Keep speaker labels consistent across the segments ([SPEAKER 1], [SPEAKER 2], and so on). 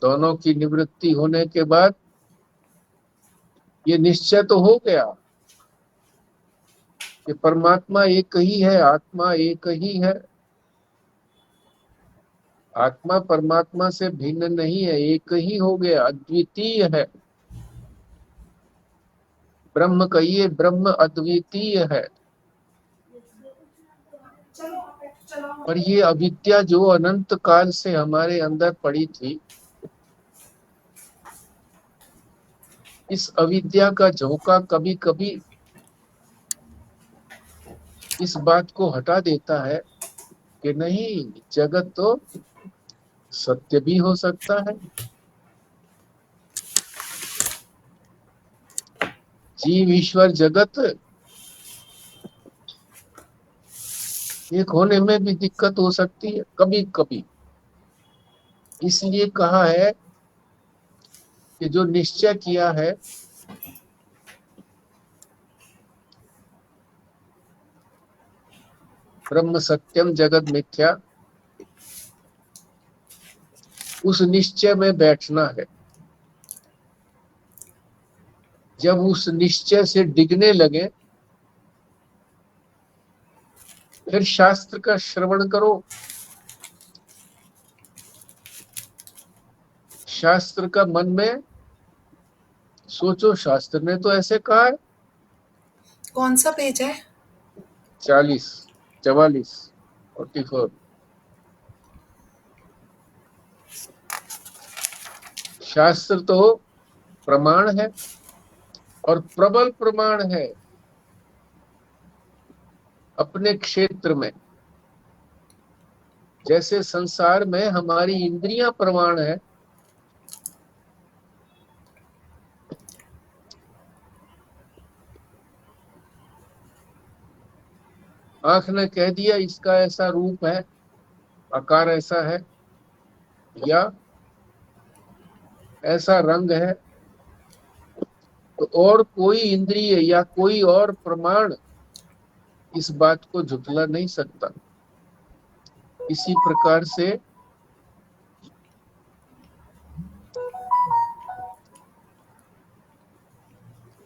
[SPEAKER 1] दोनों की निवृत्ति होने के बाद ये निश्चय तो हो गया कि परमात्मा एक ही है, आत्मा एक ही है। आत्मा परमात्मा से भिन्न नहीं है, एक ही हो गया, अद्वितीय है। ब्रह्म कहिए, ब्रह्म अद्वितीय है। पर ये अविद्या जो अनंत काल से हमारे अंदर पड़ी थी, इस अविद्या का झोंका कभी कभी इस बात को हटा देता है कि नहीं, जगत तो सत्य भी हो सकता है। जीव ईश्वर जगत एक होने में भी दिक्कत हो सकती है कभी कभी। इसलिए कहा है कि जो निश्चय किया है ब्रह्म सत्यम जगत मिथ्या, उस निश्चय में बैठना है। जब उस निश्चय से डिगने लगे, फिर शास्त्र का श्रवण करो। शास्त्र का मन में सोचो, शास्त्र ने तो ऐसे कहा है।
[SPEAKER 2] कौन सा पेज है?
[SPEAKER 1] 44 44। शास्त्र तो प्रमाण है और प्रबल प्रमाण है अपने क्षेत्र में। जैसे संसार में हमारी इंद्रियां प्रमाण है, आंख ने कह दिया इसका ऐसा रूप है, आकार ऐसा है, या ऐसा रंग है, तो और कोई इंद्रिय या कोई और प्रमाण इस बात को झुठला नहीं सकता। इसी प्रकार से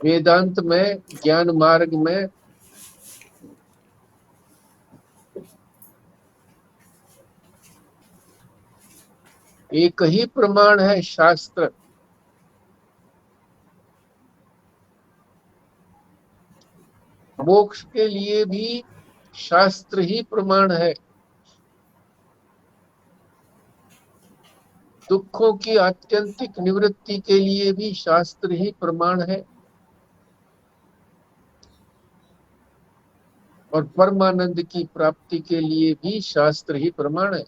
[SPEAKER 1] वेदांत में, ज्ञान मार्ग में एक ही प्रमाण है, शास्त्र। मोक्ष के लिए भी शास्त्र ही प्रमाण है। दुखों की आत्यंतिक निवृत्ति के लिए भी शास्त्र ही प्रमाण है, और परमानंद की प्राप्ति के लिए भी शास्त्र ही प्रमाण है।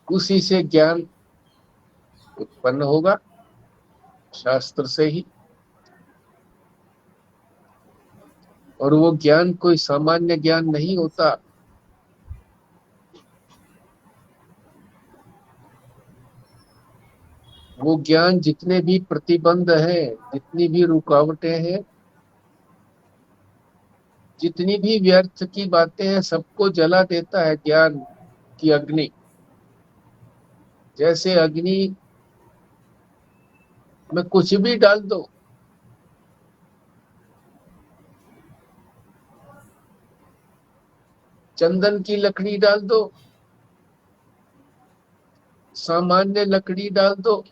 [SPEAKER 1] उसी से ज्ञान उत्पन्न होगा, शास्त्र से ही। और वो ज्ञान कोई सामान्य ज्ञान नहीं होता। वो ज्ञान जितने भी प्रतिबंध हैं, जितनी भी रुकावटें हैं, जितनी भी व्यर्थ की बातें हैं, सबको जला देता है ज्ञान की अग्नि। जैसे अग्नि में कुछ भी डाल दो, चंदन की लकड़ी डाल दो, सामान्य लकड़ी डाल दो,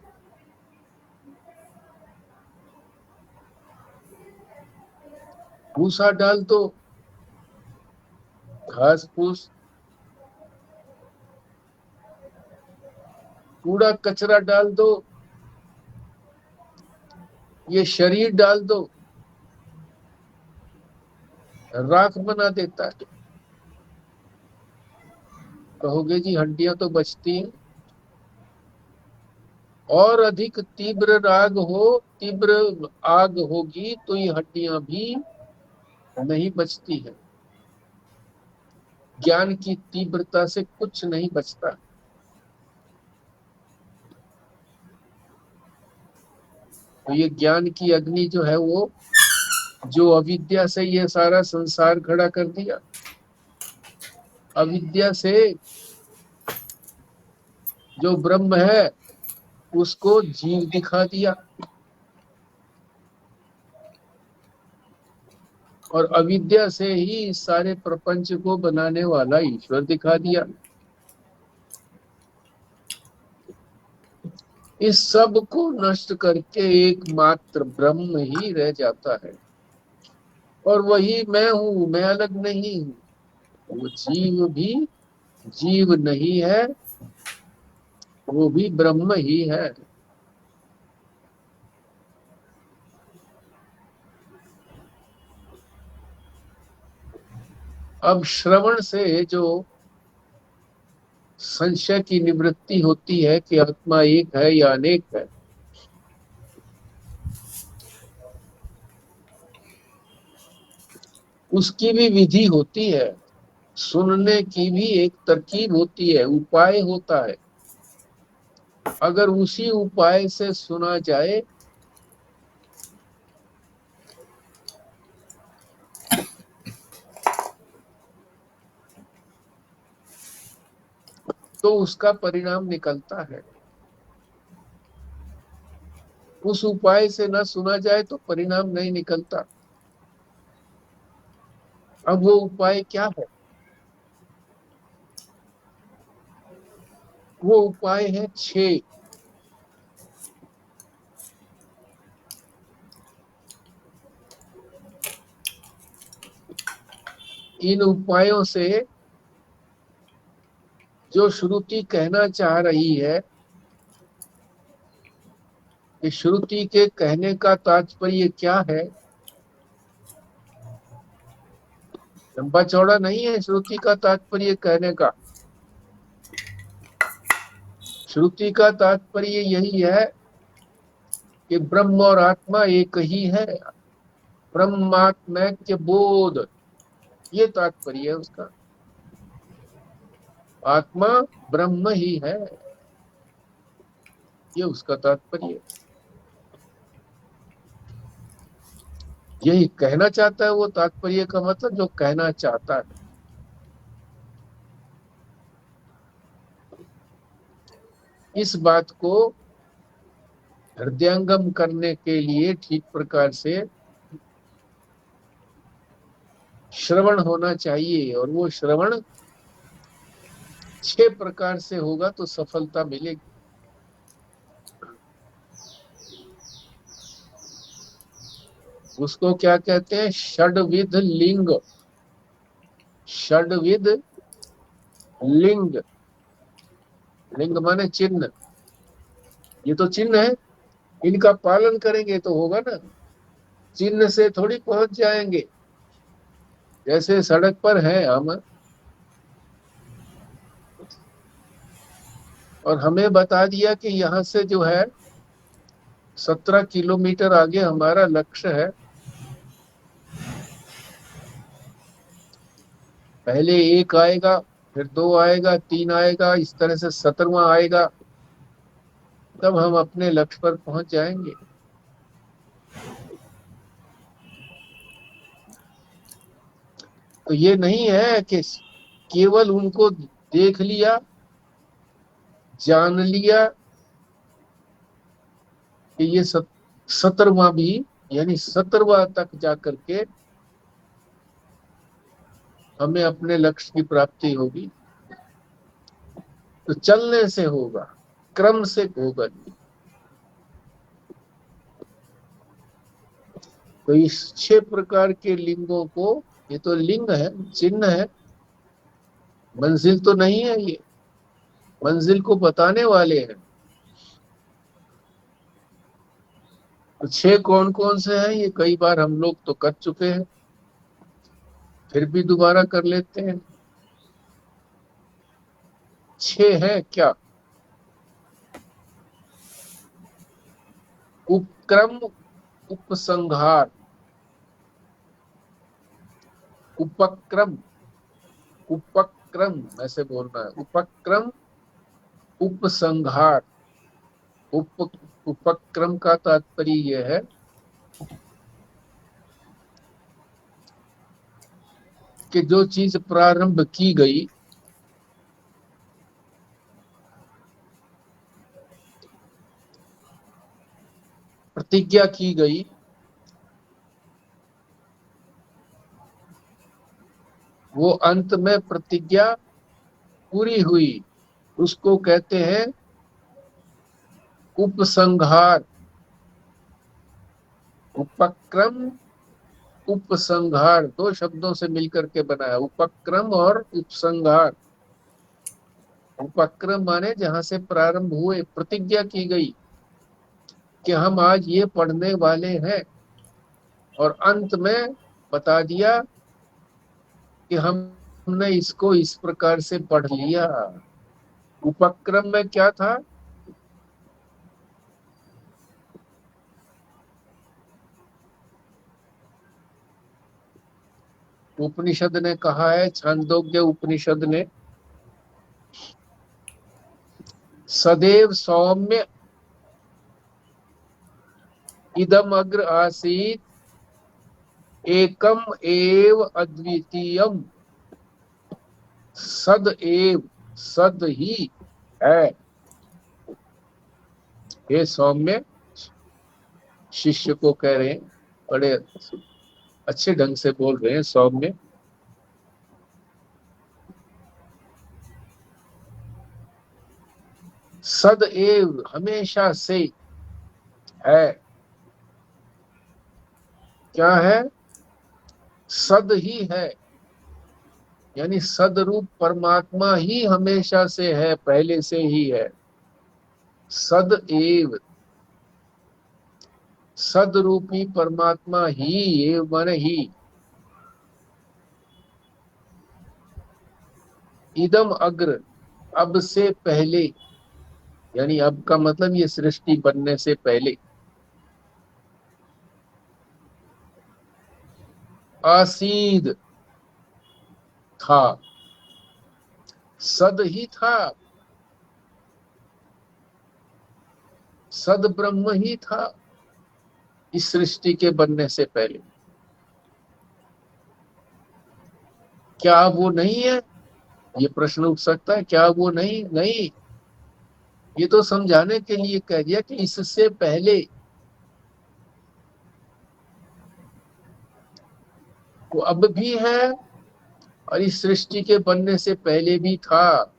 [SPEAKER 1] भूसा डाल दो, घास फूस, कूड़ा कचरा डाल दो, ये शरीर डाल दो, राख बना देता है। कहोगे जी हड्डियां तो बचती हैं। और अधिक तीव्र राग हो, तीव्र आग होगी तो ये हड्डियां भी नहीं बचती है। ज्ञान की तीव्रता से कुछ नहीं बचता। तो ये ज्ञान की अग्नि जो है वो, जो अविद्या से ये सारा संसार खड़ा कर दिया, अविद्या से जो ब्रह्म है उसको जीव दिखा दिया, और अविद्या से ही इस सारे प्रपंच को बनाने वाला ईश्वर दिखा दिया। इस सब को नष्ट करके एकमात्र ब्रह्म ही रह जाता है, और वही मैं हूं, मैं अलग नहीं हूं। वो जीव भी जीव नहीं है, वो भी ब्रह्म ही है। अब श्रवण से जो संशय की निवृत्ति होती है कि आत्मा एक है या अनेक है, उसकी भी विधि होती है, सुनने की भी एक तरकीब होती है, उपाय होता है। अगर उसी उपाय से सुना जाए तो उसका परिणाम निकलता है, उस उपाय से न सुना जाए तो परिणाम नहीं निकलता। अब वो उपाय क्या है? वो उपाय है 6। इन उपायों से जो श्रुति कहना चाह रही है कि श्रुति के कहने का तात्पर्य क्या है, लंबा चौड़ा नहीं है श्रुति का तात्पर्य कहने का। श्रुति का तात्पर्य यही है कि ब्रह्म और आत्मा एक ही है, ब्रह्मात्मैक्य बोध, ये तात्पर्य है उसका। आत्मा ब्रह्म ही है, ये उसका तात्पर्य। यही कहना चाहता है वो, तात्पर्य का मतलब जो कहना चाहता है। इस बात को हृदयंगम करने के लिए ठीक प्रकार से श्रवण होना चाहिए, और वो श्रवण 6 प्रकार से होगा तो सफलता मिलेगी। उसको क्या कहते हैं? षड्विध लिंग। षड्विध लिंग, लिंग माने चिन्ह। ये तो चिन्ह है, इनका पालन करेंगे तो होगा ना, चिन्ह से थोड़ी पहुंच जाएंगे। जैसे सड़क पर है हम, और हमें बता दिया कि यहाँ से जो है 17 किलोमीटर आगे हमारा लक्ष्य है। पहले 1 आएगा, फिर 2 आएगा, 3 आएगा, इस तरह से 17वां आएगा, तब हम अपने लक्ष्य पर पहुंच जाएंगे। तो ये नहीं है कि केवल उनको देख लिया, जान लिया कि ये 17वां भी, यानी 17वां तक जाकर के हमें अपने लक्ष्य की प्राप्ति होगी। तो चलने से होगा, क्रम से होगा। तो इस 6 प्रकार के लिंगों को, ये तो लिंग है, चिन्ह है, मंजिल तो नहीं है, ये मंजिल को बताने वाले हैं। तो 6 कौन कौन से हैं ये कई बार हम लोग तो कर चुके हैं, फिर भी दोबारा कर लेते हैं। 6 है क्या? उपक्रम, उपसंहार, उपक्रम, उपक्रम ऐसे बोलना है, उपक्रम, उपसंहार, उपक्रम का तात्पर्य यह है कि जो चीज प्रारंभ की गई प्रतिज्ञा की गई वो अंत में प्रतिज्ञा पूरी हुई, उसको कहते हैं उपसंहार। उपक्रम उपसंहार दो शब्दों से मिलकर के बना है, उपक्रम और उपसंहार। उपक्रम माने जहां से प्रारंभ हुए, प्रतिज्ञा की गई कि हम आज ये पढ़ने वाले हैं, और अंत में बता दिया कि हमने इसको इस प्रकार से पढ़ लिया। उपक्रम में क्या था? उपनिषद ने कहा है, छांदोग्य उपनिषद ने, सदैव सौम्य इदम अग्र आसीत एकम एव अद्वितीयम। सद एव, सद ही है। ये सौम्य शिष्य को कह रहे हैं, बड़े अच्छे ढंग से बोल रहे हैं। सौम्य सद एव, हमेशा से है। क्या है? सद ही है, यानी सदरूप परमात्मा ही हमेशा से है, पहले से ही है। सद एव, सदरूपी परमात्मा ही, एव माने ही। इदम अग्र, अब से पहले, यानी अब का मतलब ये सृष्टि बनने से पहले। आसीद, था, सद ही था, सद ब्रह्म ही था इस सृष्टि के बनने से पहले। क्या वो नहीं है? ये प्रश्न उठ सकता है, क्या वो नहीं? नहीं, ये तो समझाने के लिए कह दिया कि इससे पहले वो अब भी है, और इस सृष्टि के बनने से पहले भी था।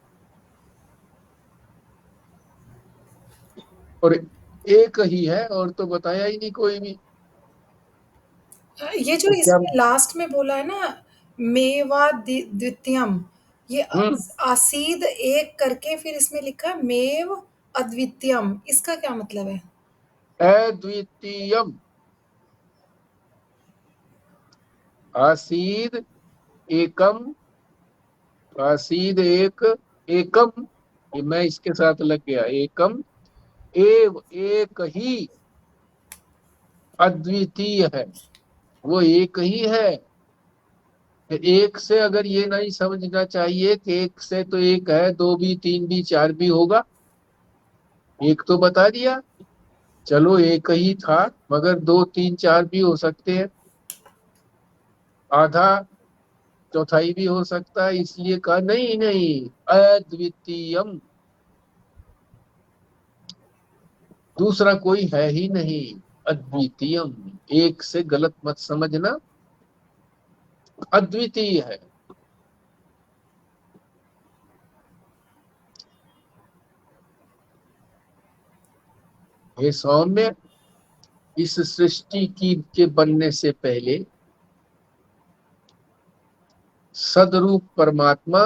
[SPEAKER 1] और एक ही है, और तो बताया ही नहीं कोई भी।
[SPEAKER 2] ये जो
[SPEAKER 1] तो क्या?
[SPEAKER 2] इसमें लास्ट में बोला है ना, मेवा द्वितीयम, ये आसीद एक करके फिर इसमें लिखा है मेव अद्वितीयम, इसका क्या मतलब है?
[SPEAKER 1] अद्वितीयम, आसीद एकम, आसीद एक, एकम, ये मैं इसके साथ लग गया, एकम एव, एक ही, अद्वितीय है, वो एक ही है। एक से अगर ये नहीं समझना चाहिए कि एक से तो एक है, दो भी, तीन भी, चार भी होगा। एक तो बता दिया, चलो एक ही था, मगर दो, तीन, चार भी हो सकते हैं, आधा चौथाई भी हो सकता है। इसलिए कहा नहीं नहीं, अद्वितीयम, दूसरा कोई है ही नहीं। अद्वितीयम, एक से गलत मत समझना, अद्वितीय है। हे सौम्य, इस सृष्टि की के बनने से पहले सदरूप परमात्मा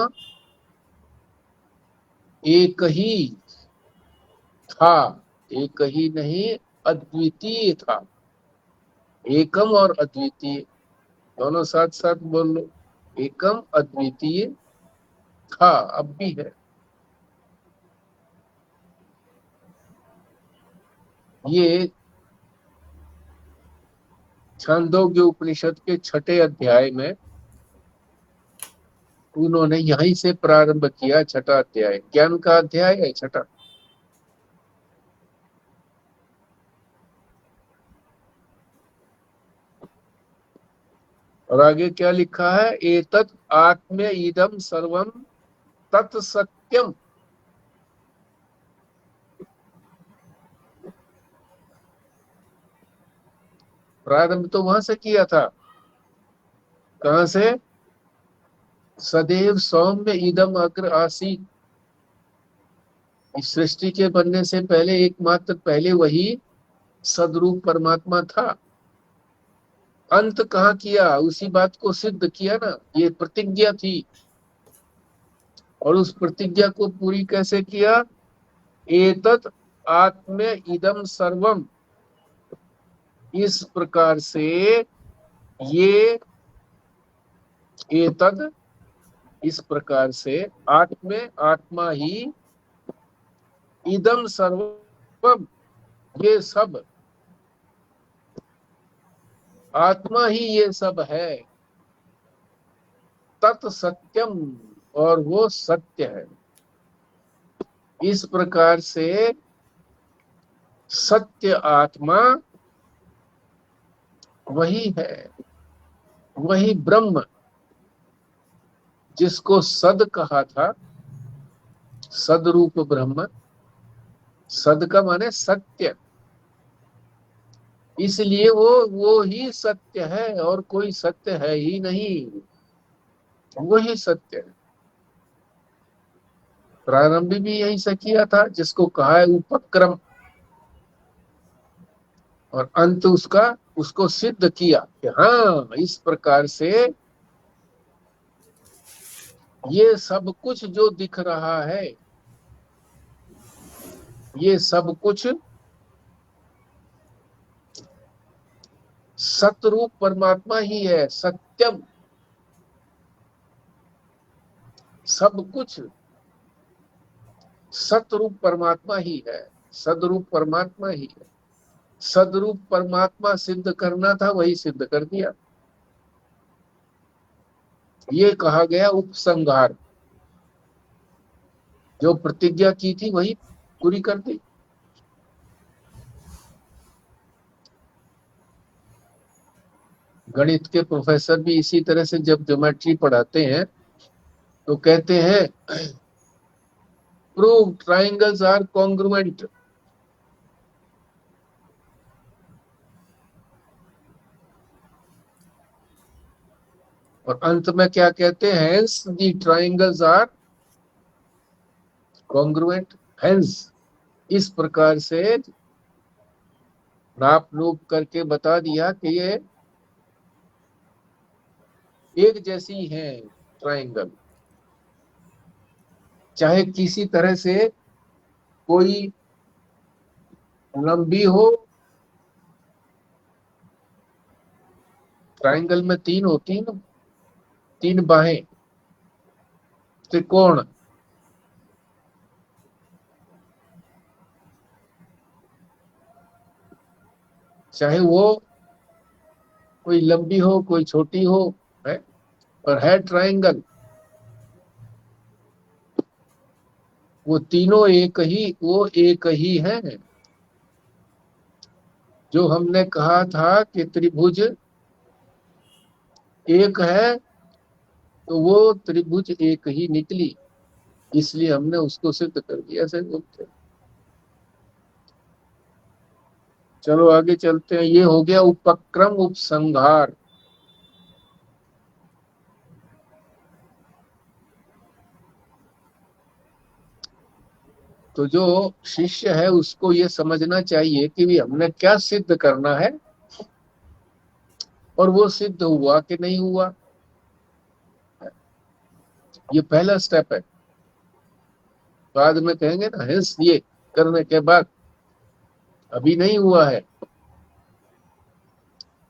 [SPEAKER 1] एक ही था, एक ही नहीं, अद्वितीय था। एकम और अद्वितीय दोनों साथ साथ बोल लो। एकम अद्वितीय था, अब भी है। ये छांदोग्य उपनिषद के छठे अध्याय में उन्होंने यहीं से प्रारंभ किया। छठा अध्याय ज्ञान का अध्याय है, छठा। और आगे क्या लिखा है, एतत् आत्म्य इदम सर्वम तत्सत्यम। प्रारंभ तो वहां से किया था, कहां से, सदैव सौम्य इदम अग्र आसीत। इस सृष्टि के बनने से पहले एकमात्र पहले वही सदरूप परमात्मा था। अंत कहाँ किया, उसी बात को सिद्ध किया ना, ये प्रतिज्ञा थी। और उस प्रतिज्ञा को पूरी कैसे किया, एतत् आत्म्य इदम सर्वम, इस प्रकार से ये, एतद, इस प्रकार से, आत्म्य आत्मा ही, इदम सर्वम, ये सब, आत्मा ही ये सब है, तत्सत्यम, और वो सत्य है। इस प्रकार से सत्य आत्मा वही है, वही ब्रह्म, जिसको सद कहा था, सदरूप ब्रह्म। सद का माने सत्य, इसलिए वो ही सत्य है, और कोई सत्य है ही नहीं, वही सत्य है। प्रारंभ भी यही से किया था, जिसको कहा है उपक्रम, और अंत उसका, उसको सिद्ध किया कि हाँ, इस प्रकार से ये सब कुछ जो दिख रहा है, ये सब कुछ सतरूप परमात्मा ही है, सत्यम। सब कुछ सतरूप परमात्मा ही है, सदरूप परमात्मा ही है। सदरूप परमात्मा सिद्ध करना था, वही सिद्ध कर दिया। ये कहा गया उपसंहार, जो प्रतिज्ञा की थी वही पूरी कर दी। गणित के प्रोफेसर भी इसी तरह से जब ज्योमेट्री पढ़ाते हैं तो कहते हैं, प्रूव ट्राइंगल्स आर कॉन्ग्रुएंट। और अंत में क्या कहते हैं, hence the triangles are congruent. Hence, इस प्रकार से नाप नूप करके बता दिया कि ये एक जैसी है ट्राइंगल, चाहे किसी तरह से कोई लंबी हो। ट्राइंगल में तीन होती है ना, तीन बाहें, त्रिकोण। चाहे वो कोई लंबी हो, कोई छोटी हो, है, और है ट्राइंगल, वो तीनों एक ही, वो एक ही है। जो हमने कहा था कि त्रिभुज एक है, तो वो त्रिभुज एक ही निकली, इसलिए हमने उसको सिद्ध कर दिया से बोलते। चलो आगे चलते हैं। ये हो गया उपक्रम उपसंहार। तो जो शिष्य है उसको ये समझना चाहिए कि भी हमने क्या सिद्ध करना है, और वो सिद्ध हुआ कि नहीं हुआ, ये पहला स्टेप है। बाद में कहेंगे ना, हिंस ये करने के बाद, अभी नहीं हुआ है।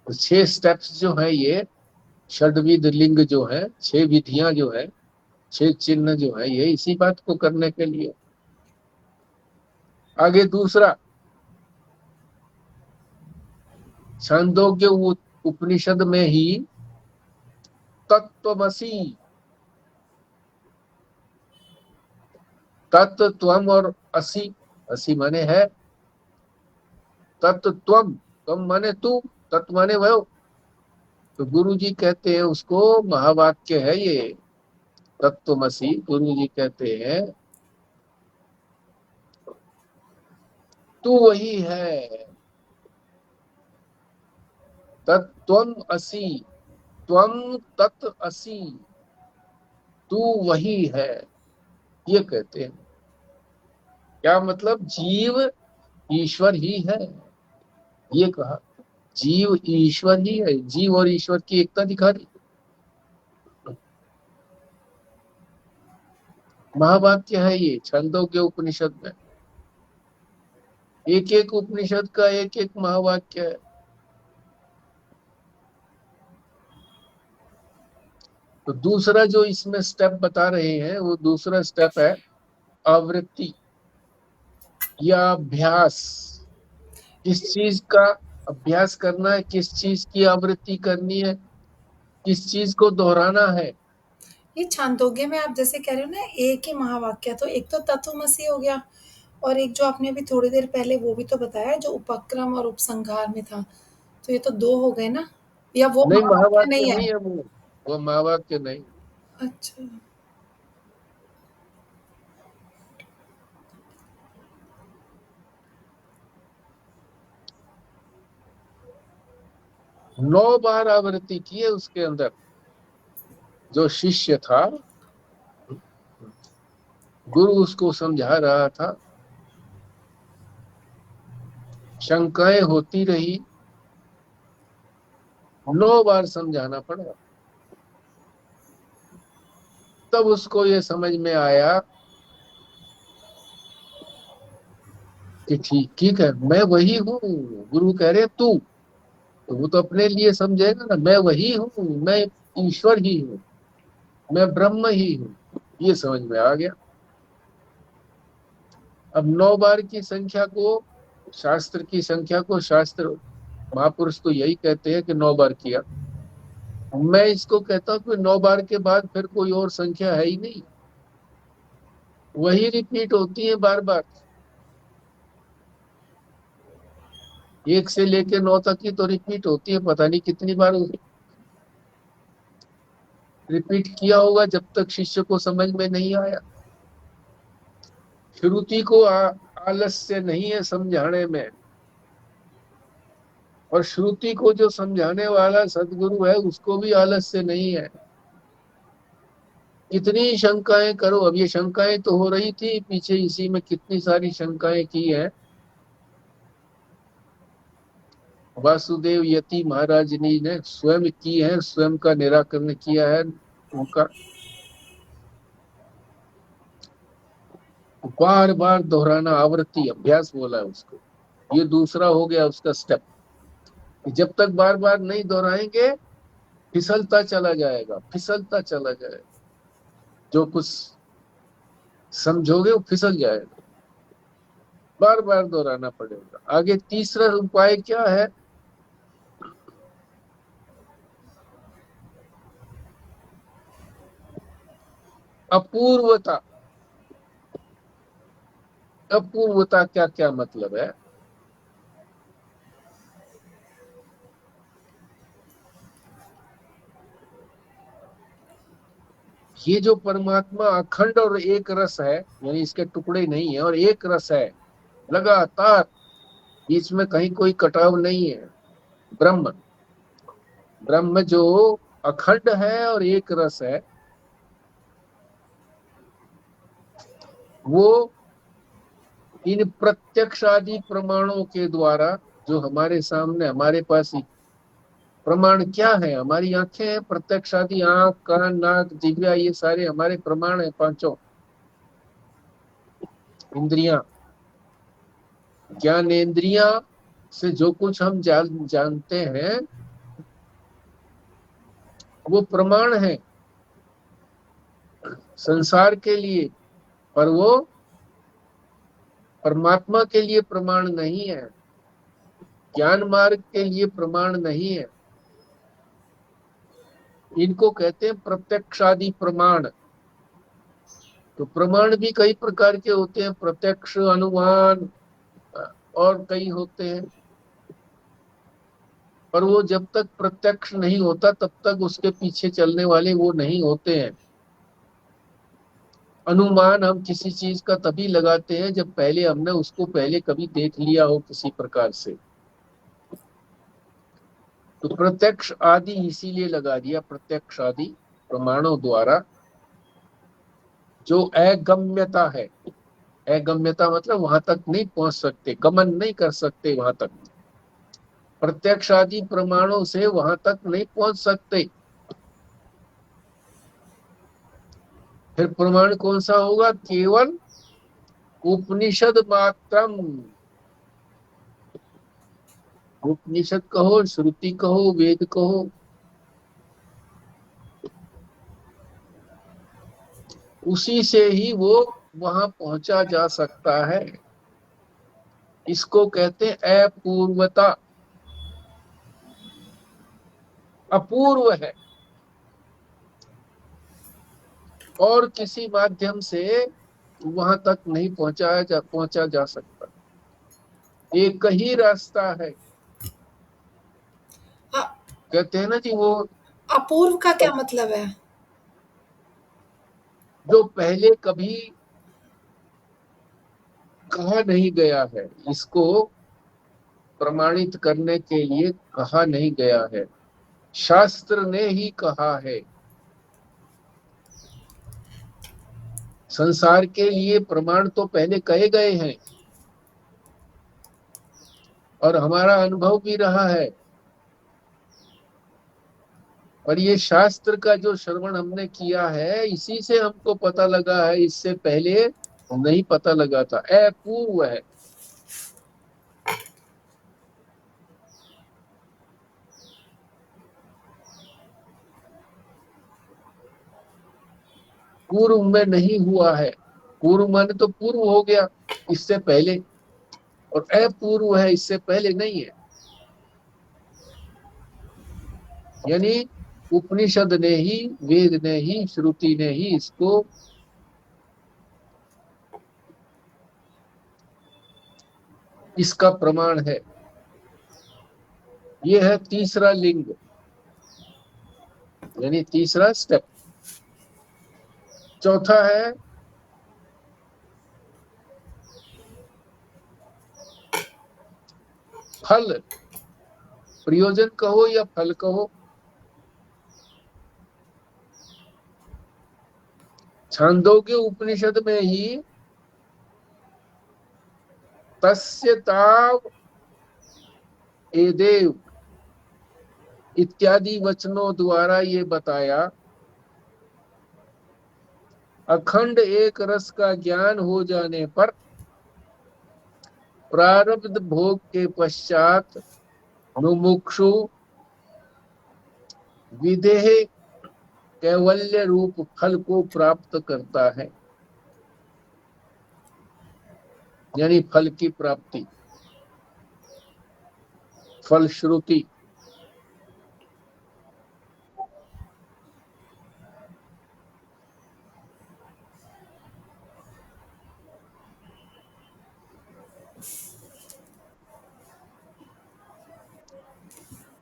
[SPEAKER 1] तो 6 स्टेप्स जो है, ये षड्विध लिंग जो है, 6 विधियां जो है, 6 चिन्ह जो है, ये इसी बात को करने के लिए। आगे दूसरा, छांदोग्य उपनिषद में ही तत्त्वमसि, तत्व, त्वम और असि। असि माने है, तत्व त्वम, त्वम माने तू, तत्व माने वह। तो गुरु जी कहते हैं उसको महावाक्य है ये तत्वमसि। गुरु जी कहते हैं तू वही है, तत्त्वम असि, त्वम तत् असि, तू वही है, ये कहते हैं। क्या मतलब? जीव ईश्वर ही है, ये कहा। जीव ईश्वर ही है, जीव और ईश्वर की एकता दिखा दी। महावाक्य है ये छंदोग्य उपनिषद में। एक एक उपनिषद का एक एक महावाक्य है। तो दूसरा जो इसमें स्टेप बता रहे हैं वो दूसरा स्टेप है आवृत्ति या अभ्यास। किस चीज का अभ्यास करना है, किस चीज की आवृत्ति करनी है, किस चीज को दोहराना है।
[SPEAKER 2] ये छांदोग्य में आप जैसे कह रहे हो ना, एक ही महावाक्य, तो एक तो तत्वमसि हो गया, और एक जो आपने अभी थोड़ी देर पहले वो भी तो बताया जो उपक्रम और उपसंहार में था, तो ये तो दो हो गए ना, या वो
[SPEAKER 1] नहीं,
[SPEAKER 2] महावाक्य
[SPEAKER 1] महावाक्य
[SPEAKER 2] नहीं
[SPEAKER 1] नहीं
[SPEAKER 2] है?
[SPEAKER 1] है वो महावाक्य नहीं।
[SPEAKER 2] अच्छा।
[SPEAKER 1] 9 बार आवृत्ति की है उसके अंदर। जो शिष्य था, गुरु उसको समझा रहा था, शंकाएं होती रही, 9 बार समझाना पड़ा, तब उसको ये समझ में आया कि ठीक ठीक है, मैं वही हूँ। गुरु कह रहे तू, तो वो तो अपने लिए समझेगा ना, मैं वही हूँ, मैं ईश्वर ही हूँ, मैं ब्रह्म ही हूँ। ये समझ में आ गया। अब 9 बार की संख्या को, शास्त्र की संख्या को, शास्त्र महापुरुष तो यही कहते हैं कि 9 बार किया। मैं इसको कहता हूँ कि 9 बार के बाद फिर कोई और संख्या है ही नहीं, वही रिपीट होती है बार बार। 1 से लेके 9 तक की तो रिपीट होती है, पता नहीं कितनी बार रिपीट किया होगा जब तक शिष्य को समझ में नहीं आया। श्रुति को आलस्य नहीं है समझाने में, और श्रुति को जो समझाने वाला सदगुरु है उसको भी आलस्य नहीं है। कितनी शंकाएं करो, अब ये शंकाएं तो हो रही थी पीछे, इसी में कितनी सारी शंकाएं की हैं। वासुदेव यति महाराज जी ने स्वयं की है, स्वयं का निराकरण किया है उनका। बार बार दोहराना, आवृत्ति, अभ्यास बोला है उसको। ये दूसरा हो गया उसका स्टेप। जब तक बार बार नहीं दोहराएंगे फिसलता चला जाएगा, फिसलता चला जाएगा। जो कुछ समझोगे वो फिसल जाएगा, बार बार दोहराना पड़ेगा। आगे तीसरा उपाय क्या है? अपूर्वता। अपूर्वता क्या क्या मतलब है? ये जो परमात्मा अखंड और एक रस है, यानी इसके टुकड़े नहीं है, और एक रस है लगातार, बीच में कहीं कोई कटाव नहीं है। ब्रह्म, ब्रह्म जो अखंड है और एक रस है, वो इन प्रत्यक्ष आदि प्रमाणों के द्वारा जो हमारे सामने, हमारे पास प्रमाण क्या है? हमारी आंखें हैं प्रत्यक्ष आदि, आंख, कान, नाक, जिह्वा, ये सारे हमारे प्रमाण है, पांचों इंद्रियां। ज्ञानेंद्रियां से जो कुछ हम जानते हैं वो प्रमाण है संसार के लिए, पर वो परमात्मा के लिए प्रमाण नहीं है, ज्ञान मार्ग के लिए प्रमाण नहीं है। इनको कहते हैं प्रत्यक्षादि प्रमाण। तो प्रमाण भी कई प्रकार के होते हैं, प्रत्यक्ष, अनुमान और कई होते हैं। पर वो जब तक प्रत्यक्ष नहीं होता तब तक उसके पीछे चलने वाले वो नहीं होते हैं। अनुमान हम किसी चीज का तभी लगाते हैं जब पहले हमने उसको पहले कभी देख लिया हो किसी प्रकार से। तो प्रत्यक्ष आदि इसीलिए लगा दिया, प्रत्यक्ष आदि प्रमाणों द्वारा जो अगम्यता है। अगम्यता मतलब वहां तक नहीं पहुंच सकते, गमन नहीं कर सकते वहां तक। प्रत्यक्ष आदि प्रमाणों से वहां तक नहीं पहुंच सकते। फिर प्रमाण कौन सा होगा? केवल उपनिषद मात्रम। उपनिषद कहो, श्रुति कहो, वेद कहो, उसी से ही वो वहां पहुंचा जा सकता है। इसको कहते हैं अपूर्वता। अपूर्व है और किसी माध्यम से वहां तक नहीं पहुंचा जा सकता। एक ही रास्ता है।
[SPEAKER 2] अ-
[SPEAKER 1] कहते हैं ना जी, वो
[SPEAKER 2] अपूर्व का क्या मतलब है?
[SPEAKER 1] जो पहले कभी कहा नहीं गया है, इसको प्रमाणित करने के लिए कहा नहीं गया है, शास्त्र ने ही कहा है। संसार के लिए प्रमाण तो पहले कहे गए हैं और हमारा अनुभव भी रहा है, और ये शास्त्र का जो श्रवण हमने किया है इसी से हमको पता लगा है, इससे पहले नहीं पता लगा था। अपूर्व है। पूर्व में नहीं हुआ है। पूर्व माने तो पूर्व हो गया, इससे पहले, और अपूर्व है, इससे पहले नहीं है। यानी उपनिषद ने ही, वेद ने ही, श्रुति ने ही इसको इसका प्रमाण है। ये है तीसरा लिंग, यानी तीसरा स्टेप। चौथा है फल। प्रयोजन कहो या फल कहो। छांदोग्य उपनिषद में ही तस्य ताव एदेव इत्यादि वचनों द्वारा ये बताया, अखंड एक रस का ज्ञान हो जाने पर प्रारब्ध भोग के पश्चात मुमुक्षु विदेह कैवल्य रूप फल को प्राप्त करता है। यानी फल की प्राप्ति, फलश्रुति।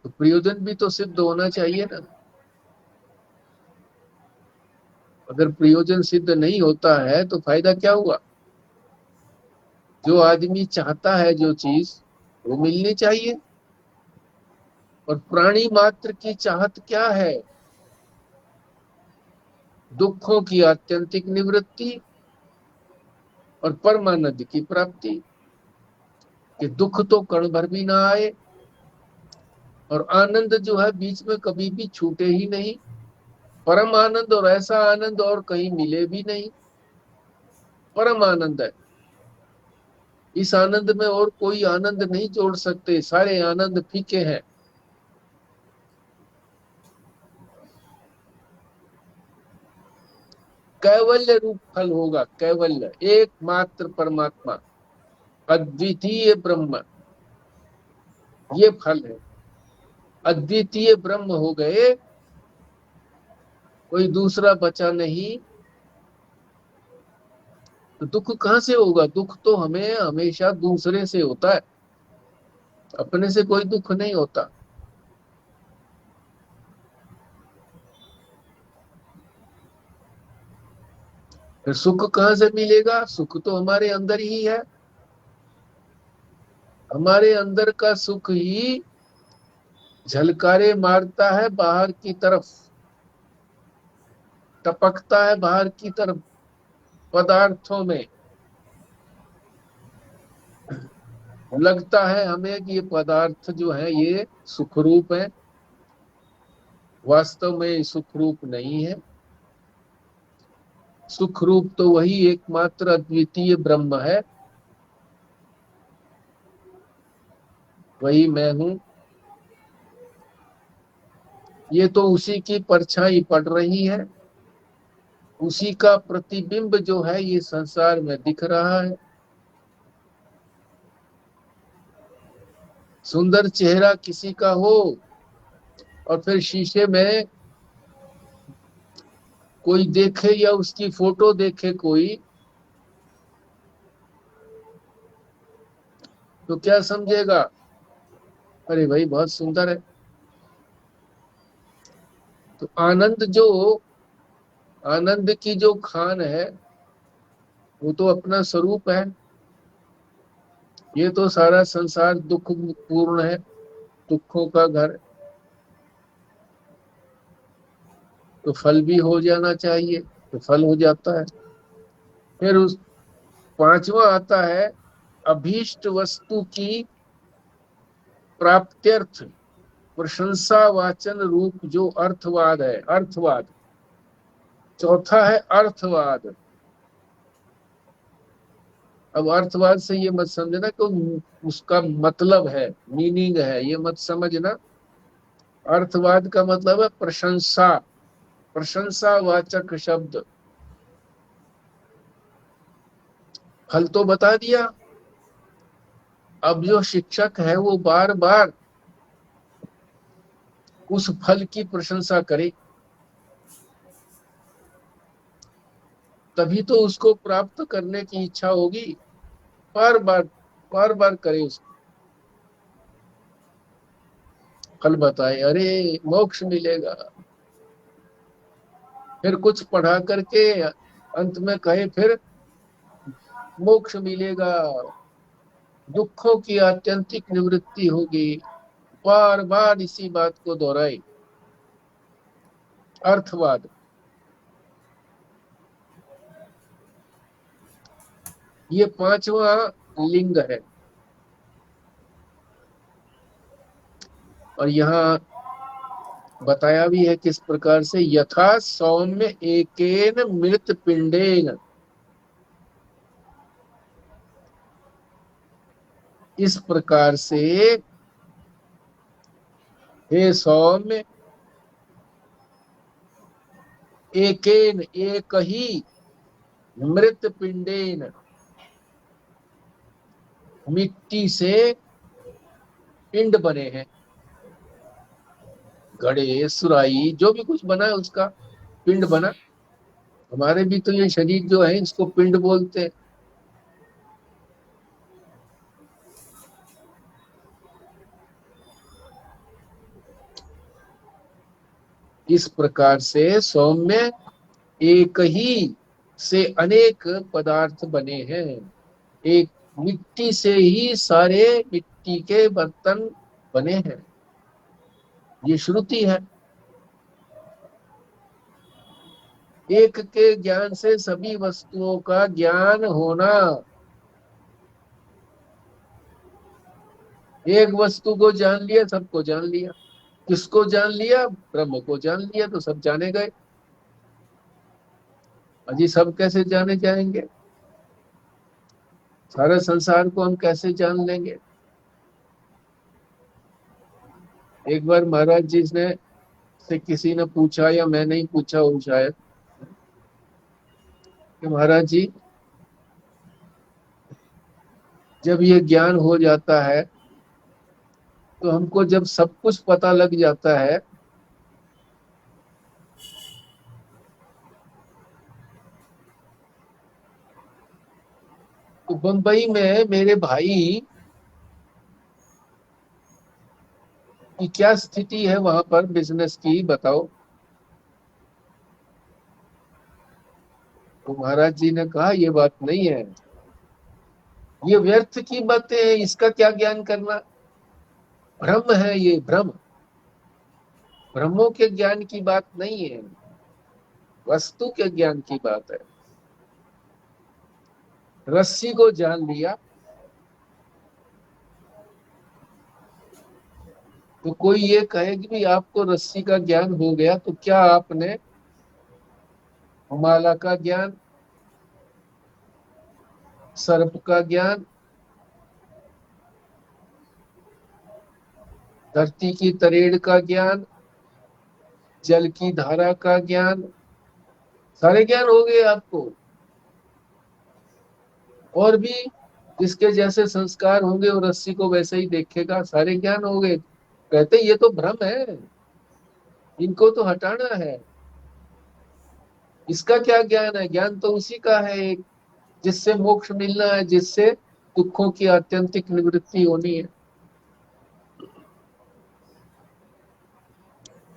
[SPEAKER 1] तो प्रयोजन भी तो सिद्ध होना चाहिए ना। अगर प्रयोजन सिद्ध नहीं होता है तो फायदा क्या हुआ? जो आदमी चाहता है जो चीज, वो मिलनी चाहिए। और प्राणी मात्र की चाहत क्या है? दुखों की आत्यंतिक निवृत्ति और परमानंद की प्राप्ति। कि दुख तो कण भर भी ना आए और आनंद जो है बीच में कभी भी छूटे ही नहीं। परम आनंद, और ऐसा आनंद और कहीं मिले भी नहीं। परम आनंद है। इस आनंद में और कोई आनंद नहीं जोड़ सकते, सारे आनंद फीके हैं। कैवल्य रूप फल होगा। कैवल्य, एकमात्र परमात्मा, अद्वितीय ब्रह्म, ये फल है। अद्वितीय ब्रह्म हो गए, कोई दूसरा बचा नहीं, तो दुख कहां से होगा? दुख तो हमें हमेशा दूसरे से होता है, अपने से कोई दुख नहीं होता। फिर सुख कहाँ से मिलेगा? सुख तो हमारे अंदर ही है। हमारे अंदर का सुख ही झलकारे मारता है बाहर की तरफ, टपकता है बाहर की तरफ पदार्थों में। लगता है हमें कि ये पदार्थ जो है ये सुखरूप है, वास्तव में ये सुखरूप नहीं है। सुखरूप तो वही एकमात्र अद्वितीय ब्रह्म है, वही मैं हूं। ये तो उसी की परछाई पड़ रही है, उसी का प्रतिबिंब जो है ये संसार में दिख रहा है। सुंदर चेहरा किसी का हो और फिर शीशे में कोई देखे या उसकी फोटो देखे कोई, तो क्या समझेगा? अरे भाई बहुत सुंदर है। तो आनंद की जो खान है वो तो अपना स्वरूप है। ये तो सारा संसार दुख पूर्ण है, दुखों का घर। तो फल भी हो जाना चाहिए, तो फल हो जाता है। फिर उस पांचवा आता है अभीष्ट वस्तु की प्राप्त्यर्थ प्रशंसा वाचन रूप जो अर्थवाद है, अर्थवाद। चौथा है अर्थवाद। अब अर्थवाद से ये मत समझना कि उसका मतलब है, मीनिंग है, ये मत समझना। अर्थवाद का मतलब है प्रशंसा, प्रशंसावाचक शब्द। फल तो बता दिया। अब जो शिक्षक है वो बार बार उस फल की प्रशंसा करे, तभी तो उसको प्राप्त करने की इच्छा होगी। बार बार करे, उसको फल बताए, अरे मोक्ष मिलेगा। फिर कुछ पढ़ा करके अंत में कहे फिर मोक्ष मिलेगा, दुखों की आत्यंतिक निवृत्ति होगी। बार बार इसी बात को दोहराए। अर्थवाद। ये पांचवा लिंग है। और यहाँ बताया भी है किस प्रकार से, यथा सौम्य एकेन मृत पिंडेन। इस प्रकार से हे सौम्य, एकेन एक ही मृत पिंडेन, मिट्टी से पिंड बने हैं, घड़े सुराई जो भी कुछ बना है उसका पिंड बना। हमारे भी तो ये शरीर जो है इसको पिंड बोलते हैं। इस प्रकार से सौम्य एक ही से अनेक पदार्थ बने हैं। एक मिट्टी से ही सारे मिट्टी के बर्तन बने हैं, ये श्रुति है। एक के ज्ञान से सभी वस्तुओं का ज्ञान होना। एक वस्तु को जान लिया, सबको जान लिया। किसको जान लिया? ब्रह्म को जान लिया, तो सब जाने गए। अजी सब कैसे जाने जाएंगे? सारे संसार को हम कैसे जान लेंगे? एक बार महाराज जी ने से किसी ने पूछा, या मैं नहीं पूछा हूँ शायद, कि महाराज जी जब ये ज्ञान हो जाता है तो हमको जब सब कुछ पता लग जाता है तो बंबई में मेरे भाई की क्या स्थिति है, वहां पर बिजनेस की बताओ। तो महाराज जी ने कहा ये बात नहीं है, ये व्यर्थ की बातें हैं, इसका क्या ज्ञान करना, भ्रम है, ये भ्रम, भ्रमों के ज्ञान की बात नहीं है, वस्तु के ज्ञान की बात है। रस्सी को जान लिया तो कोई ये कहे कि भी आपको रस्सी का ज्ञान हो गया, तो क्या आपने माला का ज्ञान, सर्प का ज्ञान, धरती की तरेड़ का ज्ञान, जल की धारा का ज्ञान, सारे ज्ञान हो गए आपको। और भी जिसके जैसे संस्कार होंगे वो रस्सी को वैसे ही देखेगा, सारे ज्ञान हो गए। कहते ये तो भ्रम है, इनको तो हटाना है। इसका क्या ज्ञान है, ज्ञान तो उसी का है एक, जिससे मोक्ष मिलना है, जिससे दुखों की आत्यंतिक निवृत्ति होनी है।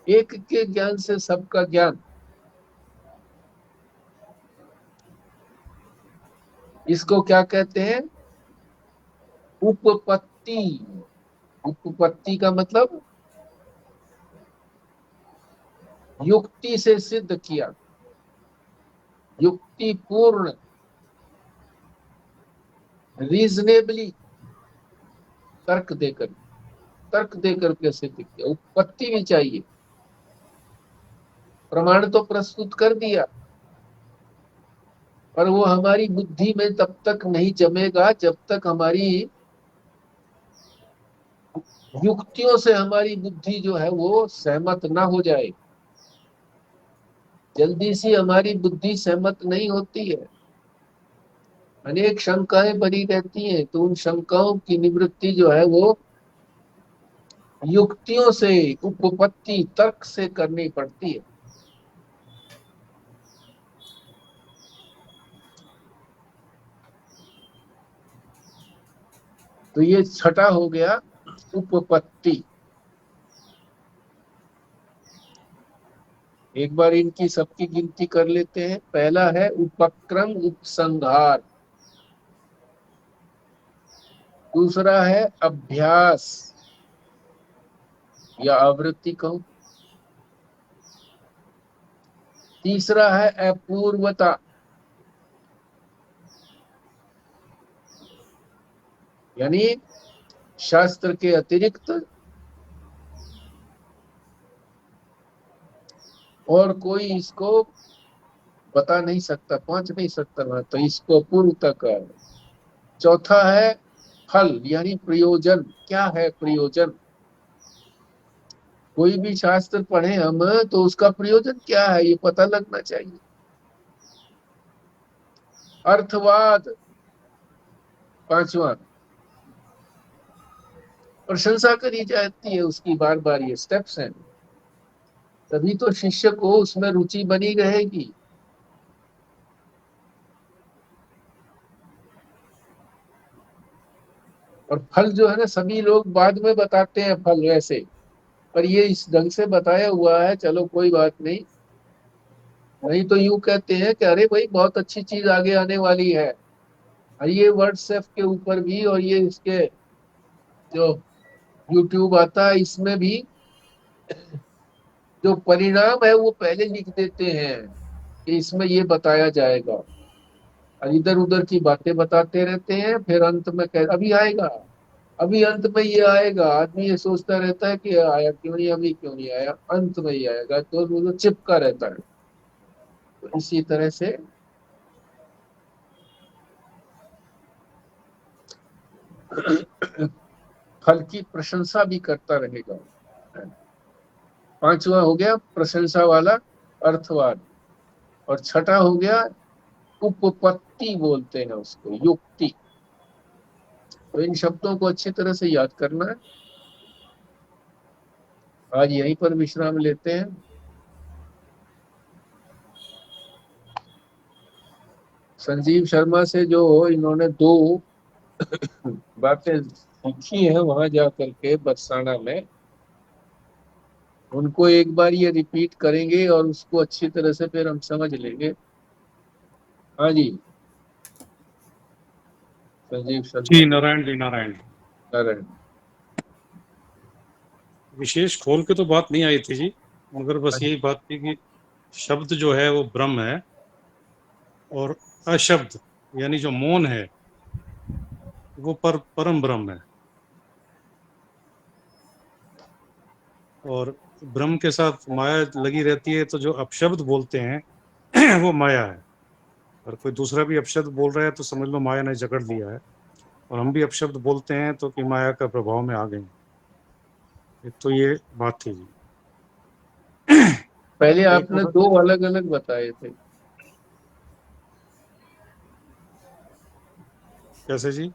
[SPEAKER 1] एक के ज्ञान से सबका ज्ञान, इसको क्या कहते हैं, उपपत्ति। उपपत्ति का मतलब युक्ति से सिद्ध किया, युक्ति पूर्ण, रीजनेबली, तर्क देकर, तर्क देकर के सिद्ध किया। उपपत्ति भी चाहिए, प्रमाण तो प्रस्तुत कर दिया, पर वो हमारी बुद्धि में तब तक नहीं जमेगा जब तक हमारी युक्तियों से हमारी बुद्धि जो है वो सहमत ना हो जाए। जल्दी सी हमारी बुद्धि सहमत नहीं होती है, अनेक शंकाएं बनी रहती हैं, तो उन शंकाओं की निवृत्ति जो है वो युक्तियों से, उपपत्ति, तर्क से करनी पड़ती है। तो ये छठा हो गया उपपत्ति। एक बार इनकी सबकी गिनती कर लेते हैं। पहला है उपक्रम उपसंहार, दूसरा है अभ्यास या आवृत्ति कहूं, तीसरा है अपूर्वता, यानी शास्त्र के अतिरिक्त और कोई इसको बता नहीं सकता, पहुंच नहीं सकता वहां, तो इसको अपूर्वता का है। चौथा है फल यानी प्रयोजन, क्या है प्रयोजन, कोई भी शास्त्र पढ़े हम तो उसका प्रयोजन क्या है ये पता लगना चाहिए। अर्थवाद पांचवा, प्रशंसा करी जाती है उसकी बार बार, ये स्टेप्स हैं, तभी तो शिष्य को उसमें रुचि बनी रहेगी। और फल जो है ना, सभी लोग बाद में बताते हैं फल वैसे, पर ये इस ढंग से बताया हुआ है, चलो कोई बात नहीं। नहीं तो यूं कहते हैं कि अरे भाई बहुत अच्छी चीज आगे आने वाली है, और ये व्हाट्सएप के ऊपर भी और ये इसके जो यूट्यूब आता है इसमें भी जो परिणाम है वो पहले लिख देते हैं कि इसमें ये बताया जाएगा, और इधर उधर की बातें बताते रहते हैं। फिर अंत में कह अभी आएगा, अभी अंत में ये आएगा, आदमी ये सोचता रहता है कि आया क्यों नहीं, अभी क्यों नहीं आया, अंत में ही आएगा, तो वो चिपका रहता है। तो इसी तरह से फल की प्रशंसा भी करता रहेगा। पांचवा हो गया प्रशंसा वाला अर्थवाद, और छठा हो गया उपपत्ति, बोलते हैं उसको, युक्ति। तो इन शब्दों को अच्छी तरह से याद करना है। आज यहीं पर विश्राम लेते हैं। संजीव शर्मा से जो इन्होंने दो बातें सीखी है वहां जा करके बरसाना में, उनको एक बार ये रिपीट करेंगे और उसको अच्छी तरह से फिर हम समझ लेंगे। हाँ जी, संजीव शर्मा
[SPEAKER 3] जी
[SPEAKER 1] जी।
[SPEAKER 3] नारायण जी, नारायण।
[SPEAKER 1] नारायण।
[SPEAKER 3] विशेष खोल के तो बात नहीं आई थी जी, मगर बस
[SPEAKER 1] हाँ
[SPEAKER 3] यही
[SPEAKER 1] जी।
[SPEAKER 3] बात थी कि शब्द जो है वो ब्रह्म है, और अशब्द यानी जो मौन है वो परम ब्रह्म है। और ब्रह्म के साथ माया लगी रहती है, तो जो अपशब्द बोलते हैं वो माया है। और कोई दूसरा भी अपशब्द बोल रहा है तो समझ लो माया ने जकड़ लिया है, और हम भी अपशब्द बोलते हैं तो कि माया का प्रभाव में आ गए हैं। तो ये बात थी जी।
[SPEAKER 1] पहले
[SPEAKER 3] एक
[SPEAKER 1] आपने
[SPEAKER 3] और,
[SPEAKER 1] दो अलग अलग बताए थे।
[SPEAKER 3] कैसे जी?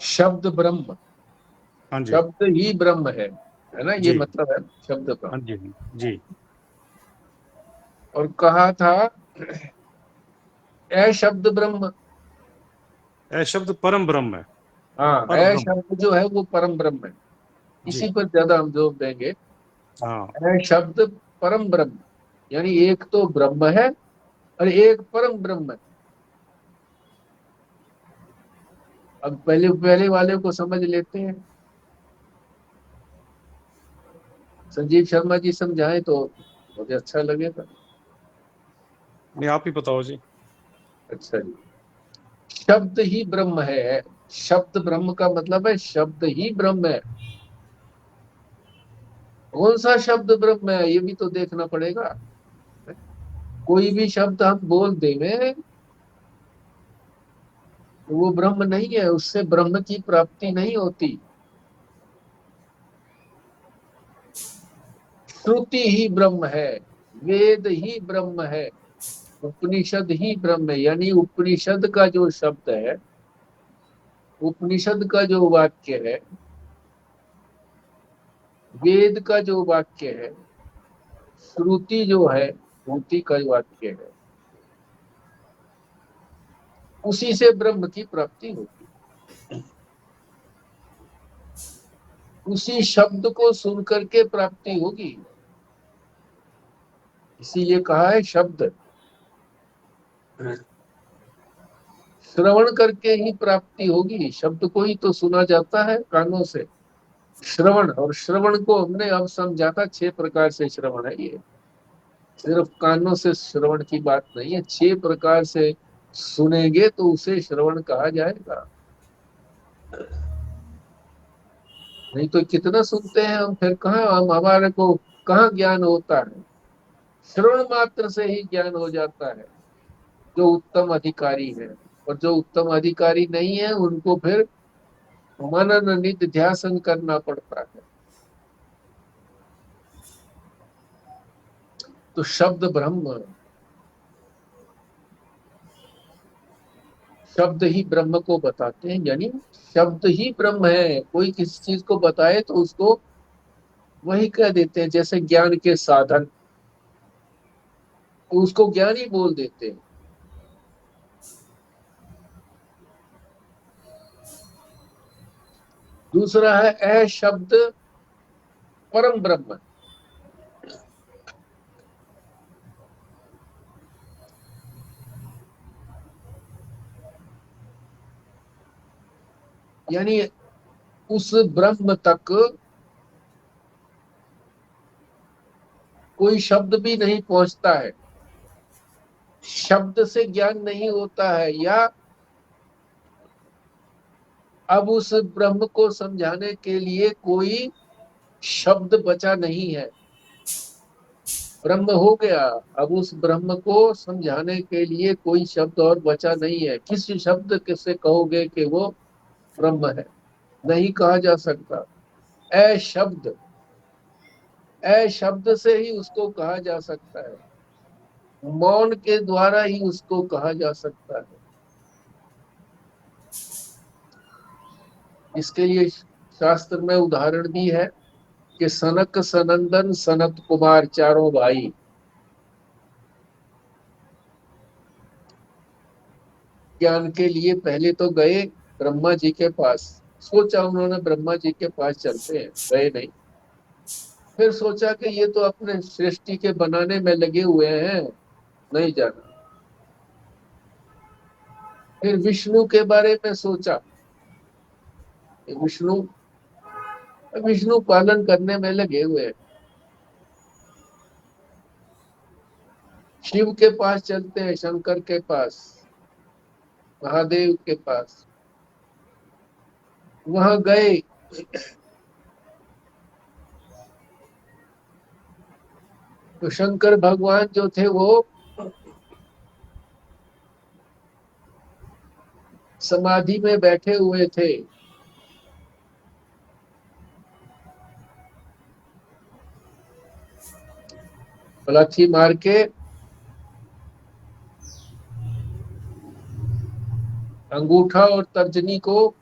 [SPEAKER 1] शब्द ब्रह्म,
[SPEAKER 3] हाँ जी,
[SPEAKER 1] शब्द ही ब्रह्म है ना, ये
[SPEAKER 3] जी,
[SPEAKER 1] मतलब है शब्द ब्रह्म।
[SPEAKER 3] हाँ जी, जी।
[SPEAKER 1] और कहा था ए शब्द ब्रह्म।
[SPEAKER 3] ऐ शब्द परम ब्रह्म है,
[SPEAKER 1] हाँ,
[SPEAKER 3] पर
[SPEAKER 1] ए
[SPEAKER 3] ब्रह्म।
[SPEAKER 1] शब्द जो है वो परम ब्रह्म है।
[SPEAKER 3] जी,
[SPEAKER 1] इसी पर ज्यादा हम जोर देंगे।
[SPEAKER 3] हाँ,
[SPEAKER 1] ए शब्द परम ब्रह्म, यानी एक तो ब्रह्म है और एक परम ब्रह्म है। अब पहले पहले वाले को समझ लेते हैं। संजीव शर्मा जी समझाएं तो मुझे अच्छा लगेगा।
[SPEAKER 3] नहीं आप ही बताओ जी।
[SPEAKER 1] अच्छा जी। शब्द ही ब्रह्म है। शब्द ब्रह्म का मतलब है शब्द ही ब्रह्म है। कौन सा शब्द ब्रह्म है ये भी तो देखना पड़ेगा। कोई भी शब्द हम बोल देंगे तो वो ब्रह्म नहीं है, उससे ब्रह्म की प्राप्ति नहीं होती। श्रुति ही ब्रह्म है, वेद ही ब्रह्म है, उपनिषद ही ब्रह्म है। यानी उपनिषद का जो शब्द है, उपनिषद का जो वाक्य है, वेद का जो वाक्य है, श्रुति जो है, श्रुति का वाक्य है, उसी से ब्रह्म की प्राप्ति होती है। उसी शब्द को सुन करके प्राप्ति होगी। इसीलिए कहा है शब्द। श्रवण करके ही प्राप्ति होगी। शब्द को ही तो सुना जाता है कानों से। श्रवण, और श्रवण को हमने अब समझा था 6 प्रकार से श्रवण है ये। सिर्फ कानों से श्रवण की बात नहीं है, 6 प्रकार से सुनेंगे तो उसे श्रवण कहा जाएगा। नहीं तो कितना सुनते हैं हम, फिर कहाँ हम, हमारे को कहाँ ज्ञान होता है। श्रवण मात्र से ही ज्ञान हो जाता है जो उत्तम अधिकारी है। और जो उत्तम अधिकारी नहीं है उनको फिर मनन निधिध्यासन करना पड़ता है। तो शब्द ब्रह्म, शब्द ही ब्रह्म को बताते हैं। यानी शब्द ही ब्रह्म है। कोई किसी चीज को बताए तो उसको वही कह देते हैं। जैसे ज्ञान के साधन, तो उसको ज्ञान ही बोल देते हैं। दूसरा है ए शब्द परम ब्रह्म। यानी उस ब्रह्म तक कोई शब्द भी नहीं पहुंचता है, शब्द से ज्ञान नहीं होता है, या अब उस ब्रह्म को समझाने के लिए कोई शब्द बचा नहीं है। ब्रह्म हो गया, अब उस ब्रह्म को समझाने के लिए कोई शब्द और बचा नहीं है। किस शब्द से कहोगे कि वो ब्रह्म है? नहीं कहा जा सकता। ए शब्द, ए शब्द से ही उसको कहा जा सकता है। मौन के द्वारा ही उसको कहा जा सकता है। इसके लिए शास्त्र में उदाहरण भी है कि सनक सनंदन सनत कुमार चारों भाई ज्ञान के लिए पहले तो गए ब्रह्मा जी के पास। सोचा उन्होंने ब्रह्मा जी के पास चलते हैं, गए नहीं। फिर सोचा कि ये तो अपने सृष्टि के बनाने में लगे हुए हैं, नहीं जाना। फिर विष्णु के बारे में सोचा कि विष्णु विष्णु पालन करने में लगे हुए हैं। शिव के पास चलते हैं, शंकर के पास, महादेव के पास। वहां गए तो शंकर भगवान जो थे वो समाधि में बैठे हुए थे। पलाथी मार के अंगूठा और तर्जनी को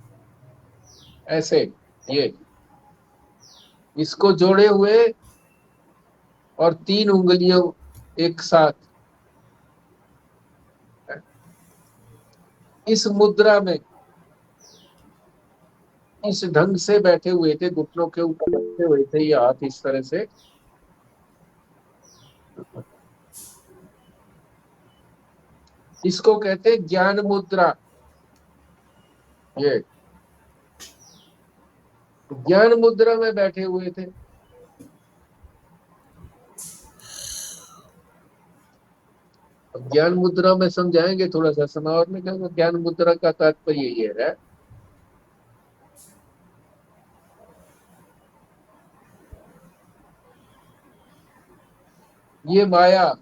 [SPEAKER 1] ऐसे, ये इसको जोड़े हुए और 3 उंगलियों एक साथ, इस मुद्रा में इस ढंग से बैठे हुए थे, घुटनों के ऊपर बैठे हुए थे, ये हाथ इस तरह से। इसको कहते हैं ज्ञान मुद्रा। ये ज्ञान मुद्रा में बैठे हुए थे। अब ज्ञान मुद्रा में समझाएंगे थोड़ा सा, समावर में क्या ज्ञान मुद्रा का तात्पर्य ये है। ये माया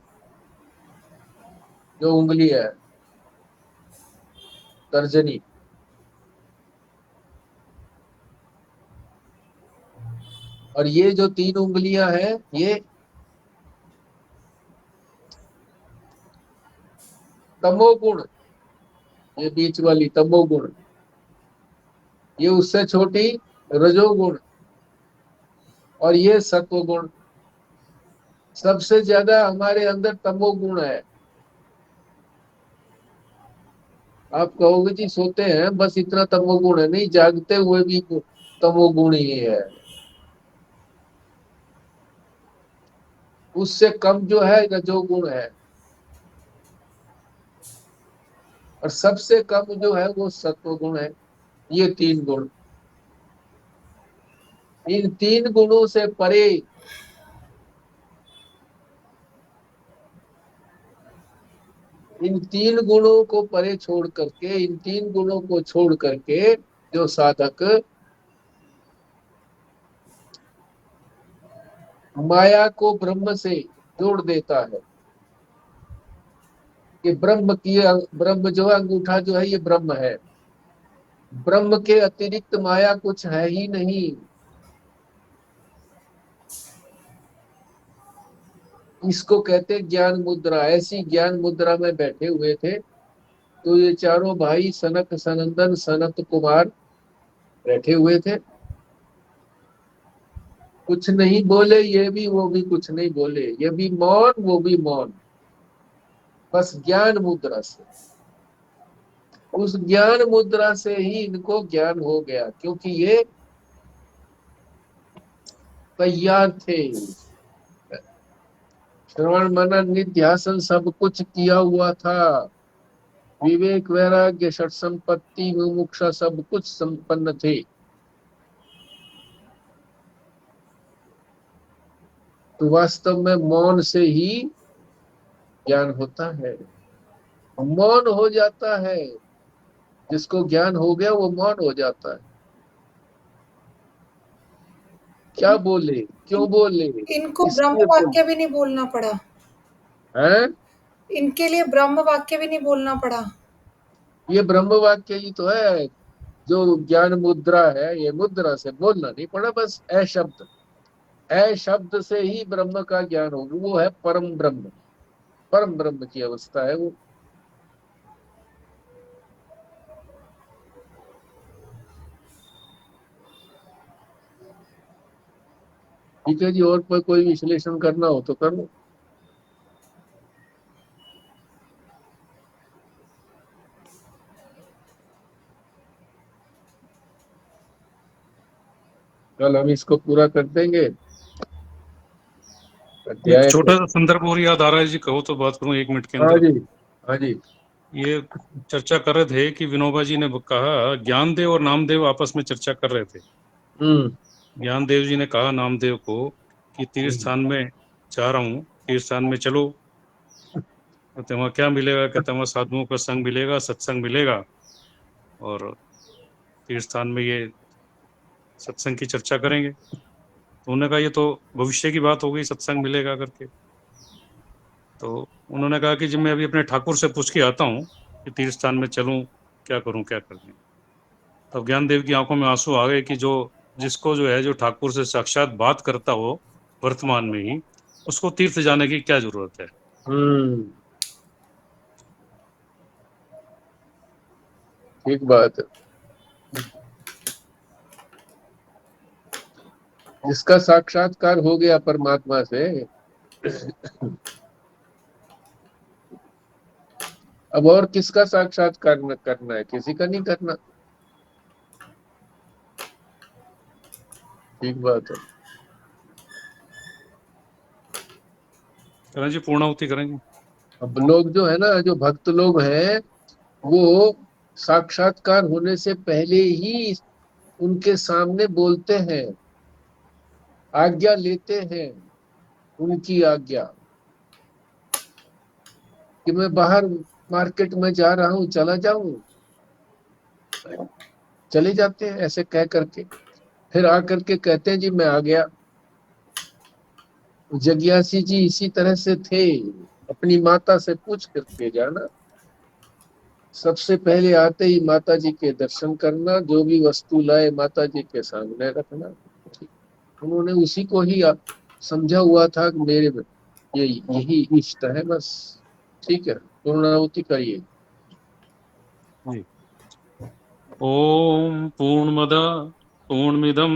[SPEAKER 1] जो उंगली है, तर्जनी, और ये जो 3 उंगलियां हैं, ये तमोगुण, ये बीच वाली तमोगुण, ये उससे छोटी रजोगुण, और ये सत्वगुण। सबसे ज्यादा हमारे अंदर तमोगुण है। आप कहोगे जी सोते हैं बस इतना तमोगुण है, नहीं, जागते हुए भी तमोगुण ही है। उससे कम जो है रजोगुण है, और सबसे कम जो है वो सत्वगुण है। ये 3 गुण, इन 3 गुणों से परे इन 3 गुणों को परे छोड़ करके, इन 3 गुणों को छोड़ करके जो साधक माया को ब्रह्म से जोड़ देता है, कि ब्रह्म जो है, अंगूठा जो है, ये ब्रह्म है। ब्रह्म के अतिरिक्त माया कुछ है ही नहीं। इसको कहते ज्ञान मुद्रा। ऐसी ज्ञान मुद्रा में बैठे हुए थे। तो ये चारों भाई सनक सनंदन सनत कुमार बैठे हुए थे, कुछ नहीं बोले, ये भी वो भी कुछ नहीं बोले, ये भी मौन वो भी मौन, बस ज्ञान मुद्रा से। उस ज्ञान मुद्रा से ही इनको ज्ञान हो गया, क्योंकि ये तैयार थे। श्रवण मनन निध्यासन सब कुछ किया हुआ था। विवेक वैराग्य षट संपत्ति मुमुक्षा सब कुछ संपन्न थे। तो वास्तव में मौन से ही ज्ञान होता है, मौन हो जाता है। जिसको ज्ञान हो गया वो मौन हो जाता है। क्या बोले, क्यों बोले,
[SPEAKER 2] इनको ब्रह्म
[SPEAKER 1] इसलिए बोले
[SPEAKER 2] वाक्य भी नहीं बोलना पड़ा।
[SPEAKER 1] हैं।
[SPEAKER 2] इनके लिए ब्रह्म वाक्य भी नहीं बोलना पड़ा।
[SPEAKER 1] ये ब्रह्म वाक्य ही तो है, जो ज्ञान मुद्रा है, ये मुद्रा से बोलना नहीं पड़ा, बस ए शब्द, ए शब्द से ही ब्रह्म का ज्ञान होगा। वो है परम ब्रह्म, परम ब्रह्म की अवस्था है वो। ठीक है जी, और कोई विश्लेषण करना हो तो कर लो। कल हम इसको पूरा कर देंगे। अध्याय
[SPEAKER 3] छोटा सा संदर्भ और याद आ रहा है जी, कहो तो बात करूं 1 मिनट के
[SPEAKER 1] हाँ
[SPEAKER 3] अंदर।
[SPEAKER 1] जी, हाँ जी।
[SPEAKER 3] ये चर्चा कर रहे थे कि विनोबा जी ने कहा, ज्ञानदेव और नामदेव आपस में चर्चा कर रहे थे।
[SPEAKER 1] हम्म।
[SPEAKER 3] ज्ञानदेव जी ने कहा नामदेव को कि तीर्थ स्थान में जा रहा हूँ, तीर्थ स्थान में चलो। कहते वहाँ क्या मिलेगा? कहते वहाँ साधुओं का संग मिलेगा, सत्संग मिलेगा, और तीर्थ स्थान में ये सत्संग की चर्चा करेंगे। तो उन्होंने कहा ये तो भविष्य की बात हो गई, सत्संग मिलेगा करके। तो उन्होंने कहा कि जब मैं अभी अपने ठाकुर से पूछ के आता हूँ कि तीर्थ स्थान में चलूं, क्या करूं, क्या करने। तब ज्ञानदेव की आंखों में आंसू आ गए कि जो जिसको जो है, जो ठाकुर से साक्षात बात करता हो वर्तमान में ही, उसको तीर्थ जाने की क्या जरूरत है।
[SPEAKER 1] हम्म। ठीक बात है। जिसका साक्षात्कार हो गया परमात्मा से, अब और किसका साक्षात्कार करना है? किसी का नहीं करना। ठीक बात है।
[SPEAKER 3] करें जी, पूर्णाहुति करें जी।
[SPEAKER 1] अब लोग जो है ना, जो भक्त लोग हैं, वो साक्षात्कार होने से पहले ही उनके सामने बोलते हैं, आज्ञा लेते हैं, उनकी आज्ञा, कि मैं बाहर मार्केट में जा रहा हूँ, चला जाऊं। चले जाते हैं ऐसे कह करके, फिर आकर के कहते हैं जी मैं आ गया। जग्यासी जी इसी तरह से थे, अपनी माता से पूछ करके जाना। सबसे पहले आते ही माता जी के दर्शन करना, जो भी वस्तु लाए माता जी के सामने रखना। उन्होंने उसी को ही समझा हुआ था कि मेरे ये यही इष्ट है बस। ठीक है, पूर्णाहुति करिए।
[SPEAKER 3] जी। ओम पूर्णमद पूर्णमिदम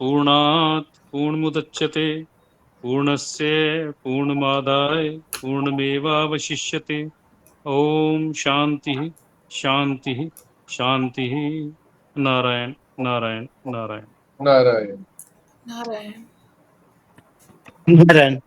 [SPEAKER 3] पूर्णात पूर्णमुदच्यते पूर्णस्य पूर्णमादाय पूर्णमेवावशिष्यते। ओम शांति शांति शांति। नारायण नारायण नारायण।
[SPEAKER 1] नारायण
[SPEAKER 2] नारायण।
[SPEAKER 4] नारायण।